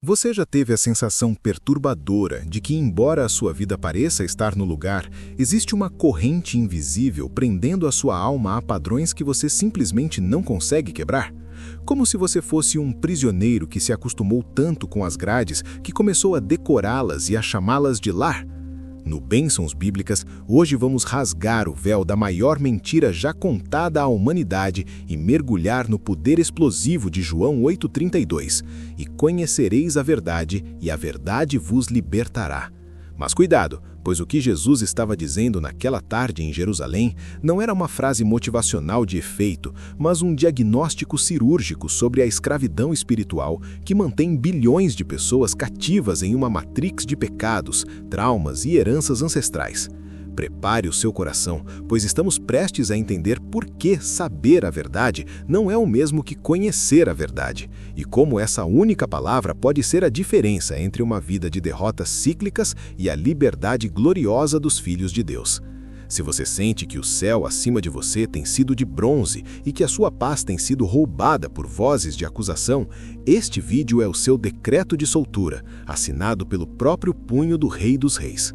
Você já teve a sensação perturbadora de que, embora a sua vida pareça estar no lugar, existe uma corrente invisível prendendo a sua alma a padrões que você simplesmente não consegue quebrar? Como se você fosse um prisioneiro que se acostumou tanto com as grades que começou a decorá-las e a chamá-las de lar? No Bênçãos Bíblicas, hoje vamos rasgar o véu da maior mentira já contada à humanidade e mergulhar no poder explosivo de João 8,32. E conhecereis a verdade, e a verdade vos libertará. Mas cuidado, pois o que Jesus estava dizendo naquela tarde em Jerusalém não era uma frase motivacional de efeito, mas um diagnóstico cirúrgico sobre a escravidão espiritual que mantém bilhões de pessoas cativas em uma matrix de pecados, traumas e heranças ancestrais. Prepare o seu coração, pois estamos prestes a entender por que saber a verdade não é o mesmo que conhecer a verdade, e como essa única palavra pode ser a diferença entre uma vida de derrotas cíclicas e a liberdade gloriosa dos filhos de Deus. Se você sente que o céu acima de você tem sido de bronze e que a sua paz tem sido roubada por vozes de acusação, este vídeo é o seu decreto de soltura, assinado pelo próprio punho do Rei dos Reis.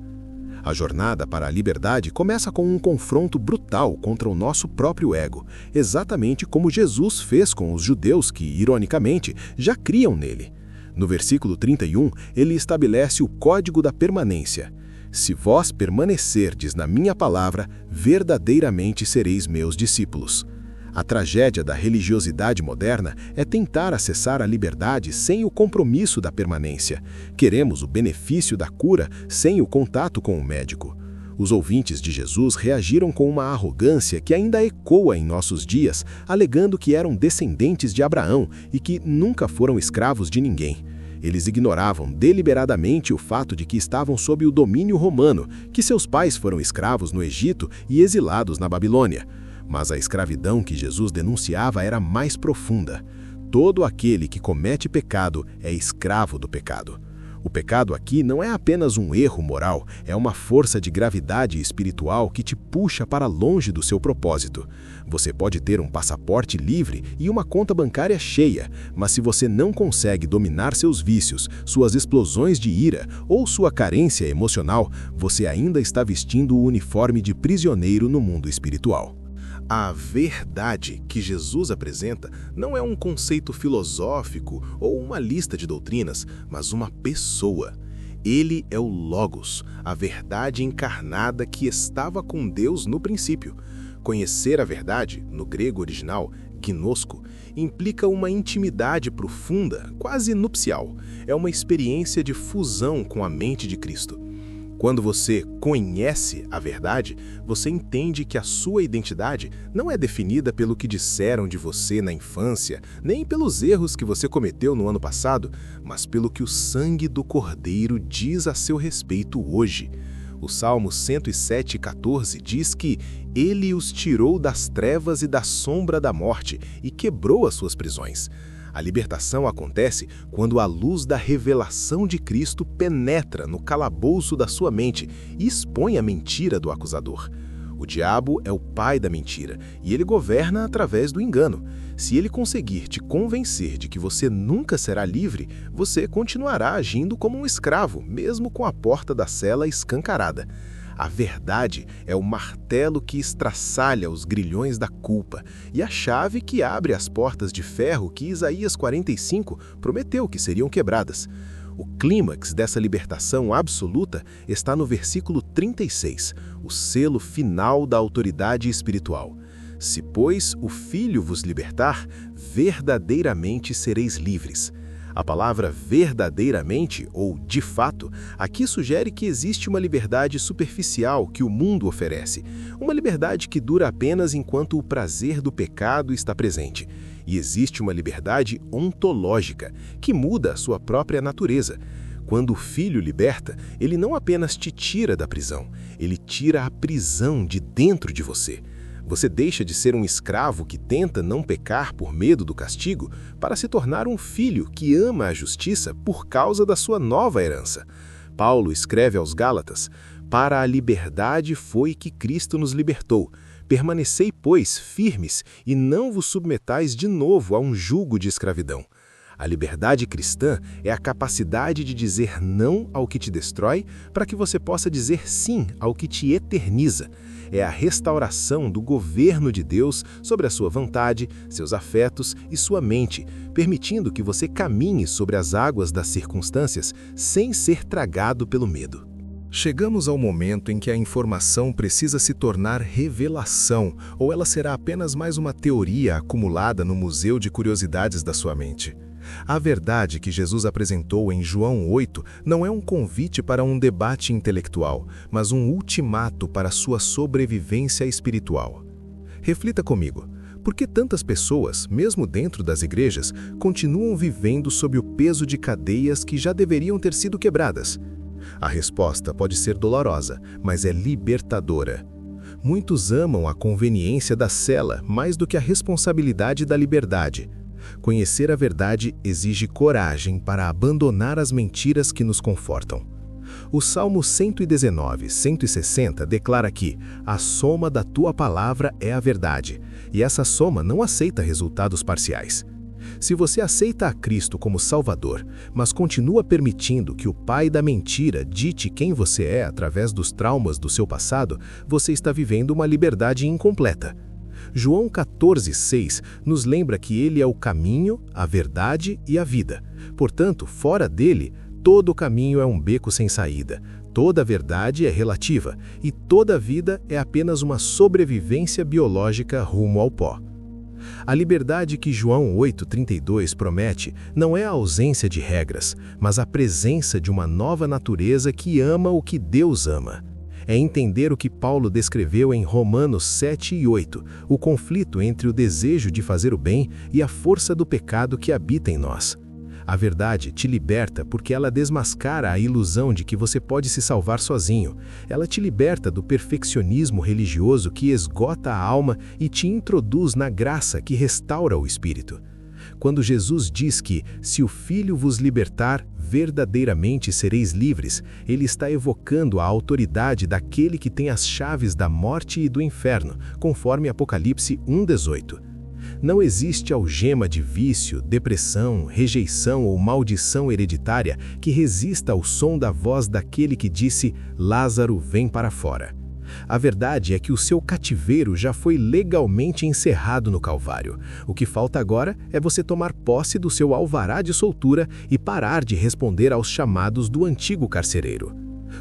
A jornada para a liberdade começa com um confronto brutal contra o nosso próprio ego, exatamente como Jesus fez com os judeus que, ironicamente, já criam nele. No versículo 31, ele estabelece o código da permanência. Se vós permanecerdes na minha palavra, verdadeiramente sereis meus discípulos. A tragédia da religiosidade moderna é tentar acessar a liberdade sem o compromisso da permanência. Queremos o benefício da cura sem o contato com o médico. Os ouvintes de Jesus reagiram com uma arrogância que ainda ecoa em nossos dias, alegando que eram descendentes de Abraão e que nunca foram escravos de ninguém. Eles ignoravam deliberadamente o fato de que estavam sob o domínio romano, que seus pais foram escravos no Egito e exilados na Babilônia. Mas a escravidão que Jesus denunciava era mais profunda. Todo aquele que comete pecado é escravo do pecado. O pecado aqui não é apenas um erro moral, é uma força de gravidade espiritual que te puxa para longe do seu propósito. Você pode ter um passaporte livre e uma conta bancária cheia, mas se você não consegue dominar seus vícios, suas explosões de ira ou sua carência emocional, você ainda está vestindo o uniforme de prisioneiro no mundo espiritual. A verdade que Jesus apresenta não é um conceito filosófico ou uma lista de doutrinas, mas uma pessoa. Ele é o Logos, a verdade encarnada que estava com Deus no princípio. Conhecer a verdade, no grego original, gnosko, implica uma intimidade profunda, quase nupcial. É uma experiência de fusão com a mente de Cristo. Quando você conhece a verdade, você entende que a sua identidade não é definida pelo que disseram de você na infância, nem pelos erros que você cometeu no ano passado, mas pelo que o sangue do Cordeiro diz a seu respeito hoje. O Salmo 107,14 diz que Ele os tirou das trevas e da sombra da morte e quebrou as suas prisões. A libertação acontece quando a luz da revelação de Cristo penetra no calabouço da sua mente e expõe a mentira do acusador. O diabo é o pai da mentira e ele governa através do engano. Se ele conseguir te convencer de que você nunca será livre, você continuará agindo como um escravo, mesmo com a porta da cela escancarada. A verdade é o martelo que estraçalha os grilhões da culpa e a chave que abre as portas de ferro que Isaías 45 prometeu que seriam quebradas. O clímax dessa libertação absoluta está no versículo 36, o selo final da autoridade espiritual. Se, pois, o Filho vos libertar, verdadeiramente sereis livres. A palavra verdadeiramente, ou de fato, aqui sugere que existe uma liberdade superficial que o mundo oferece, uma liberdade que dura apenas enquanto o prazer do pecado está presente. E existe uma liberdade ontológica, que muda a sua própria natureza. Quando o Filho liberta, ele não apenas te tira da prisão, ele tira a prisão de dentro de você. Você deixa de ser um escravo que tenta não pecar por medo do castigo para se tornar um filho que ama a justiça por causa da sua nova herança. Paulo escreve aos Gálatas: "Para a liberdade foi que Cristo nos libertou. Permanecei, pois, firmes e não vos submetais de novo a um jugo de escravidão." A liberdade cristã é a capacidade de dizer não ao que te destrói para que você possa dizer sim ao que te eterniza. É a restauração do governo de Deus sobre a sua vontade, seus afetos e sua mente, permitindo que você caminhe sobre as águas das circunstâncias sem ser tragado pelo medo. Chegamos ao momento em que a informação precisa se tornar revelação, ou ela será apenas mais uma teoria acumulada no museu de curiosidades da sua mente. A verdade que Jesus apresentou em João 8 não é um convite para um debate intelectual, mas um ultimato para sua sobrevivência espiritual. Reflita comigo. Por que tantas pessoas, mesmo dentro das igrejas, continuam vivendo sob o peso de cadeias que já deveriam ter sido quebradas? A resposta pode ser dolorosa, mas é libertadora. Muitos amam a conveniência da cela mais do que a responsabilidade da liberdade. Conhecer a verdade exige coragem para abandonar as mentiras que nos confortam. O Salmo 119, 160 declara que a soma da tua palavra é a verdade, e essa soma não aceita resultados parciais. Se você aceita a Cristo como Salvador, mas continua permitindo que o pai da mentira dite quem você é através dos traumas do seu passado, você está vivendo uma liberdade incompleta. João 14,6 nos lembra que ele é o caminho, a verdade e a vida. Portanto, fora dele, todo caminho é um beco sem saída, toda verdade é relativa e toda vida é apenas uma sobrevivência biológica rumo ao pó. A liberdade que João 8,32 promete não é a ausência de regras, mas a presença de uma nova natureza que ama o que Deus ama. É entender o que Paulo descreveu em Romanos 7 e 8, o conflito entre o desejo de fazer o bem e a força do pecado que habita em nós. A verdade te liberta porque ela desmascara a ilusão de que você pode se salvar sozinho. Ela te liberta do perfeccionismo religioso que esgota a alma e te introduz na graça que restaura o espírito. Quando Jesus diz que, se o Filho vos libertar, verdadeiramente sereis livres, ele está evocando a autoridade daquele que tem as chaves da morte e do inferno, conforme Apocalipse 1,18. Não existe algema de vício, depressão, rejeição ou maldição hereditária que resista ao som da voz daquele que disse: Lázaro, vem para fora. A verdade é que o seu cativeiro já foi legalmente encerrado no Calvário. O que falta agora é você tomar posse do seu alvará de soltura e parar de responder aos chamados do antigo carcereiro.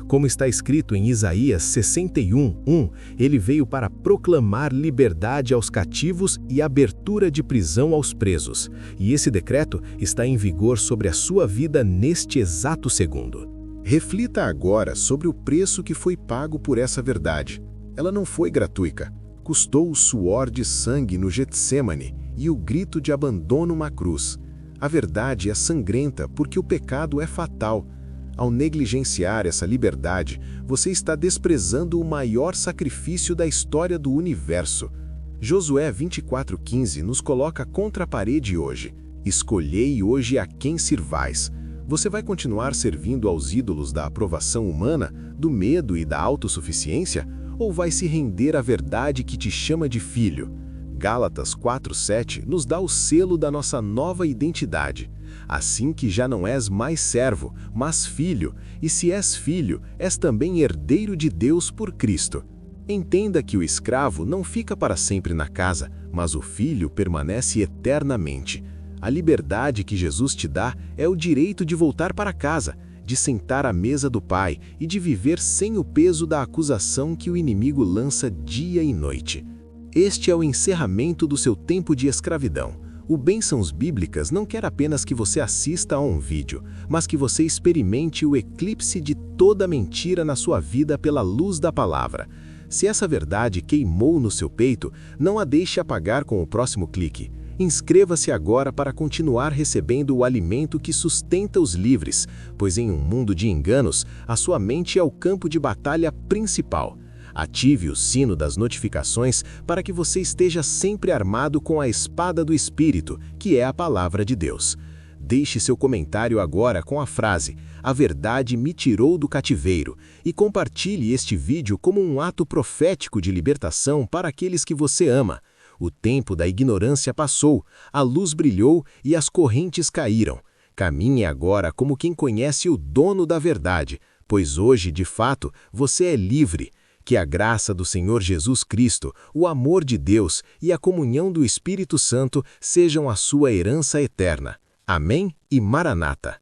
Como está escrito em Isaías 61:1, ele veio para proclamar liberdade aos cativos e abertura de prisão aos presos. E esse decreto está em vigor sobre a sua vida neste exato segundo. Reflita agora sobre o preço que foi pago por essa verdade. Ela não foi gratuita. Custou o suor de sangue no Getsemane e o grito de abandono na cruz. A verdade é sangrenta porque o pecado é fatal. Ao negligenciar essa liberdade, você está desprezando o maior sacrifício da história do universo. Josué 24:15 nos coloca contra a parede hoje. Escolhei hoje a quem sirvais. Você vai continuar servindo aos ídolos da aprovação humana, do medo e da autossuficiência, ou vai se render à verdade que te chama de filho? Gálatas 4:7 nos dá o selo da nossa nova identidade. Assim que já não és mais servo, mas filho, e se és filho, és também herdeiro de Deus por Cristo. Entenda que o escravo não fica para sempre na casa, mas o filho permanece eternamente. A liberdade que Jesus te dá é o direito de voltar para casa, de sentar à mesa do Pai e de viver sem o peso da acusação que o inimigo lança dia e noite. Este é o encerramento do seu tempo de escravidão. O Bênçãos Bíblicas não quer apenas que você assista a um vídeo, mas que você experimente o eclipse de toda mentira na sua vida pela luz da palavra. Se essa verdade queimou no seu peito, não a deixe apagar com o próximo clique. Inscreva-se agora para continuar recebendo o alimento que sustenta os livres, pois em um mundo de enganos, a sua mente é o campo de batalha principal. Ative o sino das notificações para que você esteja sempre armado com a espada do Espírito, que é a palavra de Deus. Deixe seu comentário agora com a frase "A verdade me tirou do cativeiro" e compartilhe este vídeo como um ato profético de libertação para aqueles que você ama. O tempo da ignorância passou, a luz brilhou e as correntes caíram. Caminhe agora como quem conhece o dono da verdade, pois hoje, de fato, você é livre. Que a graça do Senhor Jesus Cristo, o amor de Deus e a comunhão do Espírito Santo sejam a sua herança eterna. Amém e Maranata.